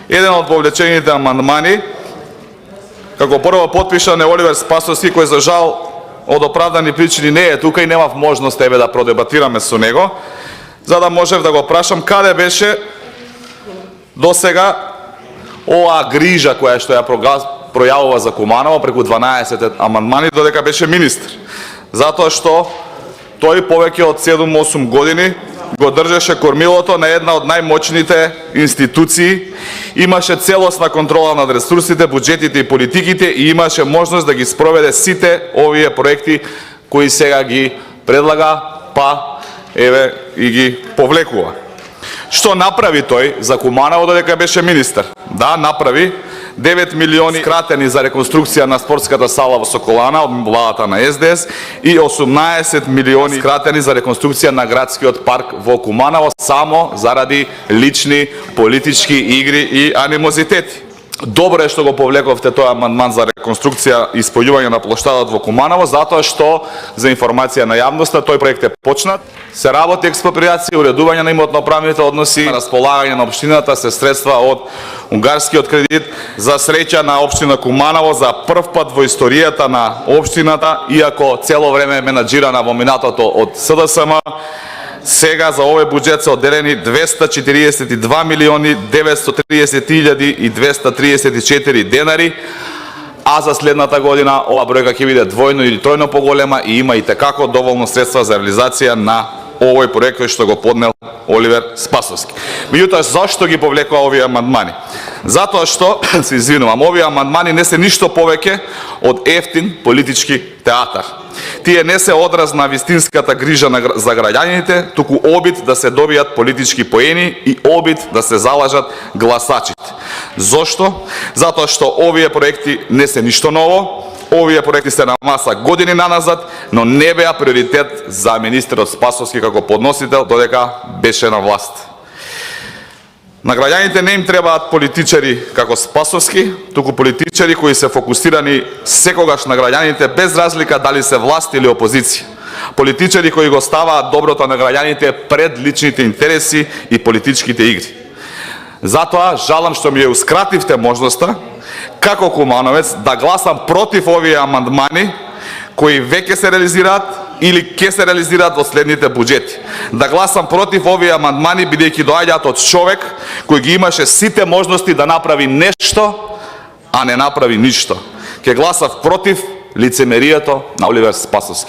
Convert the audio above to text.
Еден од повлечените амандмани, како прво потпишан е Оливер Спасовски, кој за жал од оправдани причини не е тука и немав можност да продебатираме со него, за да можев да го прашам каде беше до сега оваа грижа која што ја пројавува за Куманово преку 12 амандмани додека беше министр. Затоа што тој повеќе од 7-8 години го држеше кормилото на една од најмоćните институции, имаше целосна контрола над ресурсите, буџетите и политиките и имаше можност да ги спроведе сите овие проекти кои сега ги предлага, па еве и ги повлекува. Што направи тој за Куманово додека беше министр? Да, направи 9 милиони скратени за реконструкција на спортската сала во Соколана од владата на СДС и 18 милиони скратени за реконструкција на градскиот парк во Куманово само заради лични политички игри и анимозитети. Добро е што го повлековте тој амандман за реконструкција и спојување на плоштадот во Куманово, затоа што, за информација на јавноста, тој проект е почнат. Се работи експроприација, уредување на имотно-правните односи, на располагање на општината се средства од унгарскиот кредит. За среќа на општина Куманово, за прв пат во историјата на општината, иако цело време е менаџирана во минатото од СДСМ, сега за овој буџет се одделени 242 милиони 930.234 денари, а за следната година ова бројка ќе биде двојно или тројно поголема и има и текако доволно средства за реализација на овој проект кој што го поднел Оливер Спасовски. Меѓутоа, зашто ги повлекува овие амандмани? Затоа што, се извинувам, овие амандмани не се ништо повеќе од ефтин политички театар. Тие не се одраз на вистинската грижа за граѓаните, туку обид да се добијат политички поени и обид да се залажат гласачите. Зошто? Затоа што овие проекти не се ништо ново, овие проекти се на маса години наназад, но не беа приоритет за министерот Спасовски како подносител додека беше на власт. На граѓаните не им требаат политичари како Спасовски, туку политичари кои се фокусирани секогаш на граѓаните без разлика дали се власт или опозиција. Политичари кои го ставаат доброто на граѓаните пред личните интереси и политичките игри. Затоа жалам што ми ја ускративте можноста како кумановец да гласам против овие амандмани кои веќе се реализираат или ќе се реализираат во следните буџети. Да гласам против овие амандмани бидејќи доаѓаат од човек кој ги имаше сите можности да направи нешто, а не направи ништо. Ќе гласав против лицемерието на Оливер Спасовски.